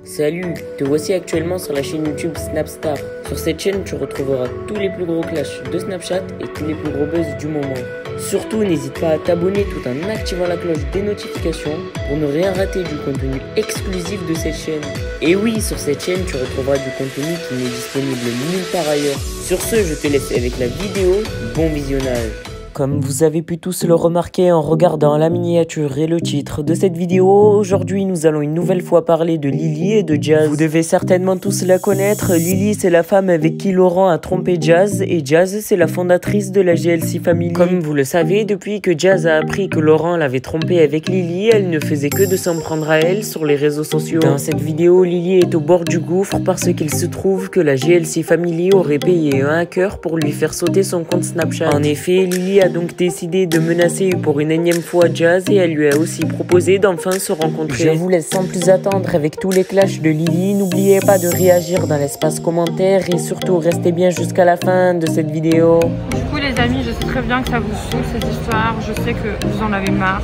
Salut, te voici actuellement sur la chaîne YouTube Snapstar. Sur cette chaîne, tu retrouveras tous les plus gros clashs de Snapchat et tous les plus gros buzz du moment. Surtout, n'hésite pas à t'abonner tout en activant la cloche des notifications pour ne rien rater du contenu exclusif de cette chaîne. Et oui, sur cette chaîne, tu retrouveras du contenu qui n'est disponible nulle part ailleurs. Sur ce, je te laisse avec la vidéo. Bon visionnage. Comme vous avez pu tous le remarquer en regardant la miniature et le titre de cette vidéo, aujourd'hui nous allons une nouvelle fois parler de Lily et de Jazz. Vous devez certainement tous la connaître. Lily, c'est la femme avec qui Laurent a trompé Jazz et Jazz, c'est la fondatrice de la GLC Family. Comme vous le savez, depuis que Jazz a appris que Laurent l'avait trompé avec Lily, elle ne faisait que de s'en prendre à elle sur les réseaux sociaux. Dans cette vidéo, Lily est au bord du gouffre parce qu'il se trouve que la GLC Family aurait payé un hacker pour lui faire sauter son compte Snapchat. En effet, Lily a donc décidé de menacer pour une énième fois Jazz et elle lui a aussi proposé d'enfin se rencontrer. Je vous laisse sans plus attendre avec tous les clashs de Lily. N'oubliez pas de réagir dans l'espace commentaire et surtout restez bien jusqu'à la fin de cette vidéo. Du coup les amis, je sais très bien que ça vous saoule cette histoire, je sais que vous en avez marre.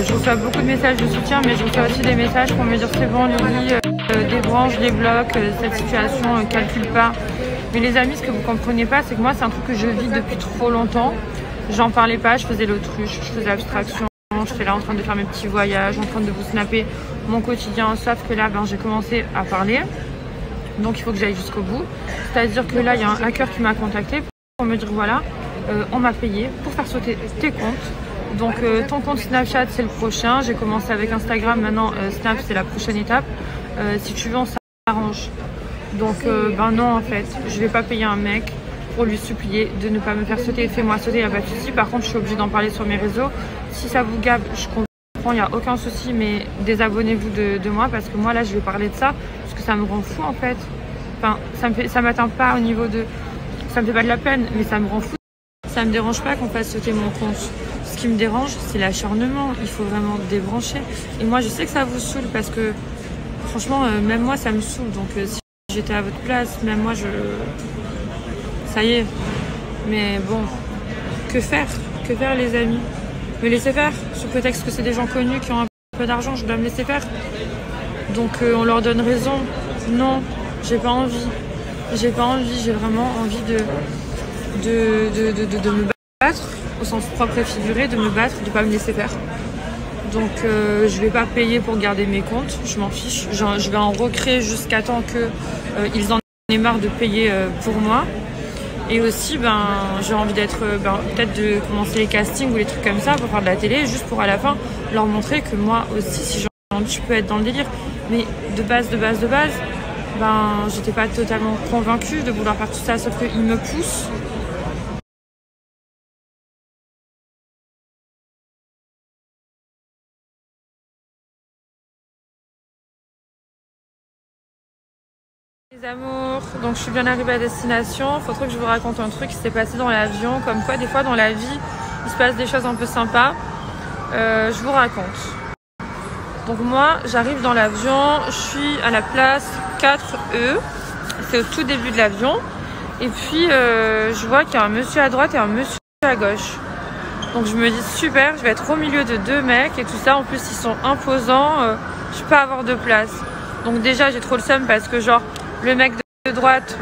Je reçois beaucoup de messages de soutien, mais je reçois aussi des messages pour me dire c'est bon Lily, débranche les blocs, cette situation, calcule pas. Mais les amis, ce que vous comprenez pas, c'est que moi c'est un truc que je vis depuis trop longtemps. J'en parlais pas, je faisais l'autruche, je faisais abstraction, j'étais là en train de faire mes petits voyages, en train de vous snapper mon quotidien, sauf que là j'ai commencé à parler, donc il faut que j'aille jusqu'au bout. C'est-à-dire que là il y a un hacker qui m'a contacté pour me dire voilà, on m'a payé pour faire sauter tes comptes, donc ton compte Snapchat c'est le prochain, j'ai commencé avec Instagram, maintenant Snap c'est la prochaine étape, si tu veux on s'arrange. Donc non en fait, je vais pas payer un mec pour lui supplier de ne pas me faire sauter. Fais-moi sauter, il n'y a pas de souci. Par contre, je suis obligée d'en parler sur mes réseaux. Si ça vous gave, je comprends, il n'y a aucun souci, mais désabonnez-vous de moi parce que moi, là, je vais parler de ça parce que ça me rend fou en fait. Enfin, ça m'atteint pas au niveau de... Ça me fait pas de la peine, mais ça me rend fou. Ça me dérange pas qu'on fasse sauter mon compte. Ce qui me dérange, c'est l'acharnement. Il faut vraiment débrancher. Et moi, je sais que ça vous saoule parce que, franchement, même moi, ça me saoule. Donc, si j'étais à votre place, même moi, ça y est, mais bon, que faire les amis? Me laisser faire, sous prétexte que c'est des gens connus qui ont un peu d'argent, je dois me laisser faire. Donc on leur donne raison. Non, j'ai pas envie, j'ai vraiment envie de me battre, au sens propre et figuré, de me battre, de pas me laisser faire. Donc je vais pas payer pour garder mes comptes, je m'en fiche, je vais en recréer jusqu'à temps qu'ils en aient marre de payer pour moi. Et aussi, j'ai envie d'être, peut-être de commencer les castings ou les trucs comme ça pour faire de la télé, juste pour à la fin leur montrer que moi aussi, si j'ai envie, je peux être dans le délire. Mais de base, j'étais pas totalement convaincue de vouloir faire tout ça, sauf qu'ils me poussent. Les amours, donc je suis bien arrivée à destination. Faudrait que je vous raconte un truc qui s'est passé dans l'avion. Comme quoi, des fois dans la vie, il se passe des choses un peu sympas. Je vous raconte. Donc moi, j'arrive dans l'avion, je suis à la place 4E. C'est au tout début de l'avion. Et puis, je vois qu'il y a un monsieur à droite et un monsieur à gauche. Donc je me dis super, je vais être au milieu de deux mecs et tout ça. En plus, ils sont imposants. Je peux avoir de place. Donc déjà, j'ai trop le seum parce que genre... Le mec de droite,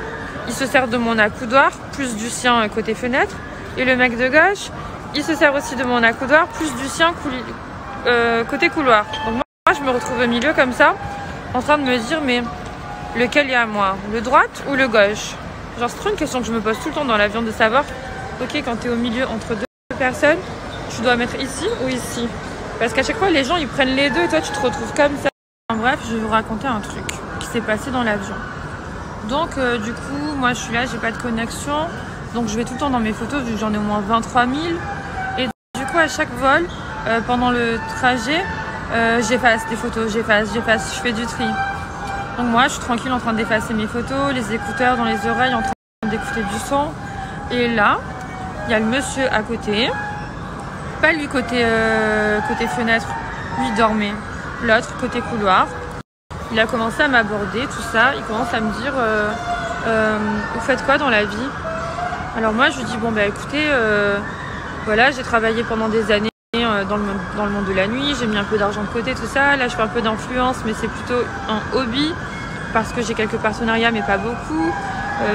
il se sert de mon accoudoir, plus du sien côté fenêtre. Et le mec de gauche, il se sert aussi de mon accoudoir, plus du sien côté couloir. Donc moi, je me retrouve au milieu comme ça, en train de me dire, mais lequel est à moi? Le droite ou le gauche? Genre, c'est trop une question que je me pose tout le temps dans l'avion, de savoir, ok, quand tu es au milieu entre deux personnes, tu dois mettre ici ou ici? Parce qu'à chaque fois, les gens, ils prennent les deux et toi, tu te retrouves comme ça. En bref, je vais vous raconter un truc qui s'est passé dans l'avion. Donc du coup, moi je suis là, j'ai pas de connexion. Donc je vais tout le temps dans mes photos, vu que j'en ai au moins 23 000. Et du coup, à chaque vol, pendant le trajet, j'efface des photos, j'efface, je fais du tri. Donc moi, je suis tranquille en train d'effacer mes photos, les écouteurs dans les oreilles, en train d'écouter du son. Et là, il y a le monsieur à côté. Pas lui côté fenêtre, lui dormait. L'autre côté couloir. Il a commencé à m'aborder, tout ça. Il commence à me dire vous faites quoi dans la vie? Alors moi je lui dis bon écoutez, voilà, j'ai travaillé pendant des années dans le monde de la nuit, j'ai mis un peu d'argent de côté, tout ça. Là, je fais un peu d'influence, mais c'est plutôt un hobby parce que j'ai quelques partenariats, mais pas beaucoup.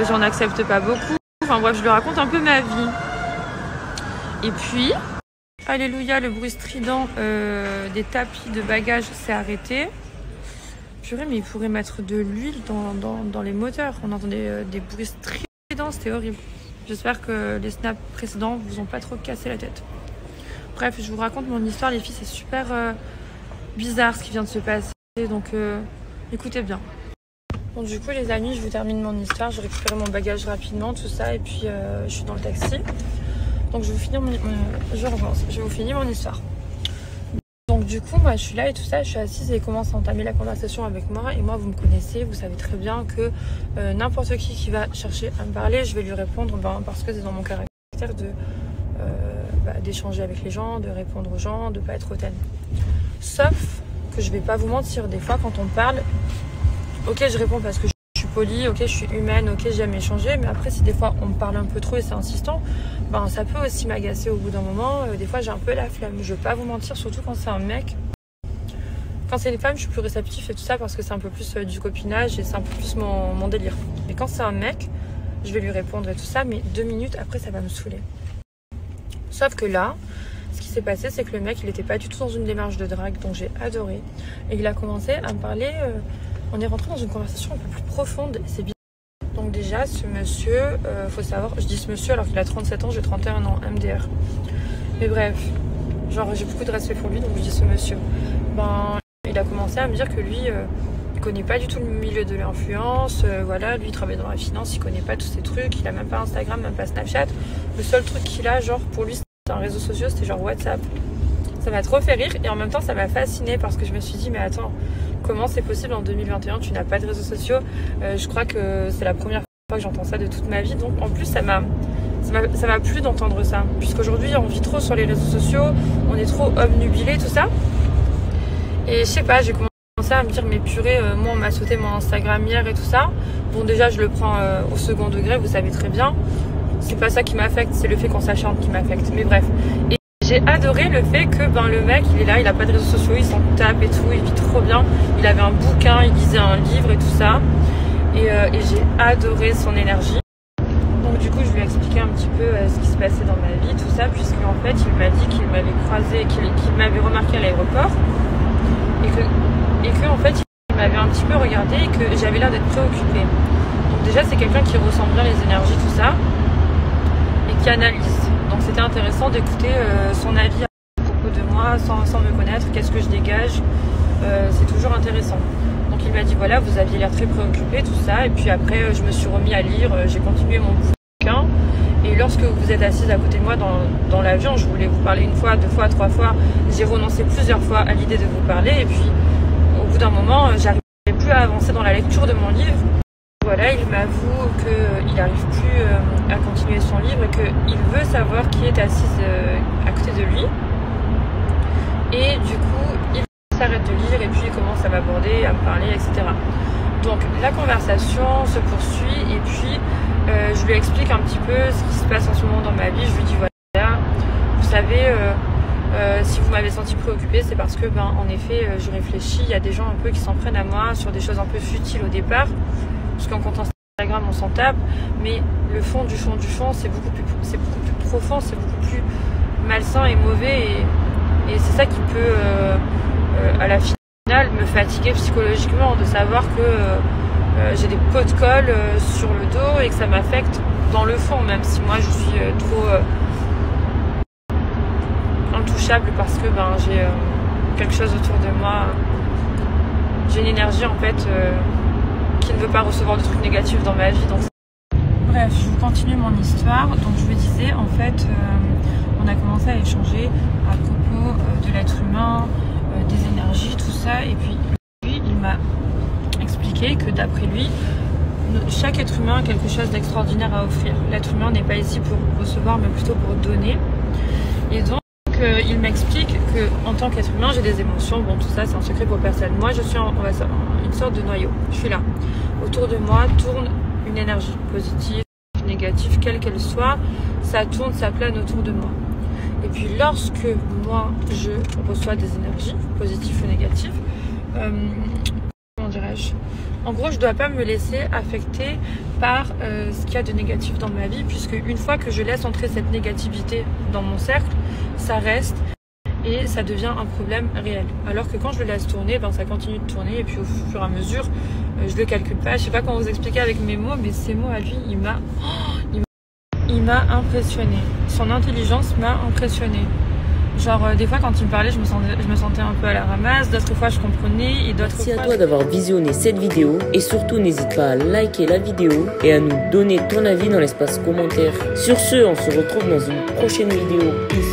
J'en accepte pas beaucoup. Enfin bref, je lui raconte un peu ma vie. Et puis, alléluia, le bruit strident des tapis de bagages s'est arrêté. Purée, mais il pourrait mettre de l'huile dans les moteurs. On entendait des bruits stridents, c'était horrible. J'espère que les snaps précédents vous ont pas trop cassé la tête. Bref, je vous raconte mon histoire, les filles, c'est super bizarre ce qui vient de se passer. Donc, écoutez bien. Bon, du coup, les amis, je vous termine mon histoire. Je récupère mon bagage rapidement, tout ça, et puis je suis dans le taxi. Donc, je vais vous finir mon histoire. Donc, du coup, moi, je suis là et tout ça, je suis assise et il commence à entamer la conversation avec moi. Et moi, vous me connaissez, vous savez très bien que n'importe qui va chercher à me parler, je vais lui répondre parce que c'est dans mon caractère d'échanger avec les gens, de répondre aux gens, de pas être hautaine. Sauf que je vais pas vous mentir, des fois, quand on parle, ok, je réponds parce que je suis polie, ok, je suis humaine, ok, j'aime échanger, mais après, si des fois on me parle un peu trop et c'est insistant, ben ça peut aussi m'agacer au bout d'un moment. Des fois, j'ai un peu la flemme. Je vais pas vous mentir, surtout quand c'est un mec. Quand c'est les femmes, je suis plus réceptif et tout ça parce que c'est un peu plus du copinage et c'est un peu plus mon délire. Mais quand c'est un mec, je vais lui répondre et tout ça, mais 2 minutes après, ça va me saouler. Sauf que là, ce qui s'est passé, c'est que le mec, il était pas du tout dans une démarche de drague, donc j'ai adoré. Et il a commencé à me parler. On est rentré dans une conversation un peu plus profonde et c'est bien. Donc déjà, ce monsieur, faut savoir, je dis ce monsieur alors qu'il a 37 ans, j'ai 31 ans, MDR. Mais bref, genre j'ai beaucoup de respect pour lui, donc je dis ce monsieur. Ben, il a commencé à me dire que lui, il connaît pas du tout le milieu de l'influence, voilà, lui il travaille dans la finance, il connaît pas tous ces trucs, il a même pas Instagram, même pas Snapchat. Le seul truc qu'il a, genre pour lui, c'était un réseau social, c'était genre WhatsApp. Ça m'a trop fait rire et en même temps ça m'a fasciné parce que je me suis dit mais attends, comment c'est possible en 2021 tu n'as pas de réseaux sociaux? Je crois que c'est la première fois que j'entends ça de toute ma vie, donc en plus ça m'a plu d'entendre ça, puisqu'aujourd'hui on vit trop sur les réseaux sociaux, on est trop obnubilé, tout ça. Et je sais pas, j'ai commencé à me dire mais purée, moi on m'a sauté mon Instagram hier et tout ça. Bon déjà je le prends au second degré, vous savez très bien. C'est pas ça qui m'affecte, c'est le fait qu'on s'acharne qui m'affecte, mais bref. Et j'ai adoré le fait que le mec il est là, il a pas de réseaux sociaux, il s'en tape et tout, il vit trop bien. Il avait un bouquin, il lisait un livre et tout ça. Et j'ai adoré son énergie. Donc du coup je lui ai expliqué un petit peu ce qui se passait dans ma vie, tout ça, puisqu'en fait il m'a dit qu'il m'avait croisé, qu'il m'avait remarqué à l'aéroport et que en fait il m'avait un petit peu regardé et que j'avais l'air d'être préoccupée. Donc déjà c'est quelqu'un qui ressent bien les énergies, tout ça, et qui analyse. Donc c'était intéressant d'écouter son avis à propos de moi sans me connaître, qu'est-ce que je dégage, c'est toujours intéressant. Donc il m'a dit voilà, vous aviez l'air très préoccupé, tout ça, et puis après je me suis remis à lire, j'ai continué mon bouquin, et lorsque vous êtes assise à côté de moi dans l'avion, je voulais vous parler 1 fois, 2 fois, 3 fois, j'ai renoncé plusieurs fois à l'idée de vous parler, et puis au bout d'un moment, j'arrivais plus à avancer dans la lecture de mon livre. Voilà, il m'avoue qu'il n'arrive plus à continuer son livre et qu'il veut savoir qui est assise à côté de lui. Et du coup, il s'arrête de lire et puis il commence à m'aborder, à me parler, etc. Donc la conversation se poursuit et puis je lui explique un petit peu ce qui se passe en ce moment dans ma vie. Je lui dis voilà, vous savez, si vous m'avez senti préoccupée, c'est parce que en effet, je réfléchis, il y a des gens un peu qui s'en prennent à moi sur des choses un peu futiles au départ. Parce qu'en compte Instagram on s'en tape, mais le fond du fond c'est beaucoup plus profond, c'est beaucoup plus malsain et mauvais et c'est ça qui peut à la finale me fatiguer psychologiquement, de savoir que j'ai des pots de colle sur le dos et que ça m'affecte dans le fond, même si moi je suis trop intouchable parce que j'ai quelque chose autour de moi, j'ai une énergie en fait qui ne veut pas recevoir de trucs négatifs dans ma vie. Donc... Bref, je vous continue mon histoire. Donc je vous disais, en fait, on a commencé à échanger à propos de l'être humain, des énergies, tout ça. Et puis lui, il m'a expliqué que d'après lui, chaque être humain a quelque chose d'extraordinaire à offrir. L'être humain n'est pas ici pour recevoir, mais plutôt pour donner. Et donc, il m'explique que en tant qu'être humain, j'ai des émotions. Bon, tout ça, c'est un secret pour personne. Moi, je suis une sorte de noyau. Je suis là. Autour de moi tourne une énergie positive, négative, quelle qu'elle soit. Ça tourne, ça plane autour de moi. Et puis lorsque moi je reçois des énergies, positives ou négatives, comment dirais-je, en gros je dois pas me laisser affecter par ce qu'il y a de négatif dans ma vie, puisque une fois que je laisse entrer cette négativité dans mon cercle, ça reste et ça devient un problème réel. Alors que quand je le laisse tourner, ben ça continue de tourner et puis au fur et à mesure, je le calcule pas. Je sais pas comment vous expliquer avec mes mots, mais ces mots à lui, il m'a impressionné. Son intelligence m'a impressionné. Genre des fois quand il me parlait, je me sentais un peu à la ramasse, d'autres fois je comprenais et d'autres fois... Merci à toi d'avoir visionné cette vidéo et surtout n'hésite pas à liker la vidéo et à nous donner ton avis dans l'espace commentaire. Sur ce, on se retrouve dans une prochaine vidéo. Peace.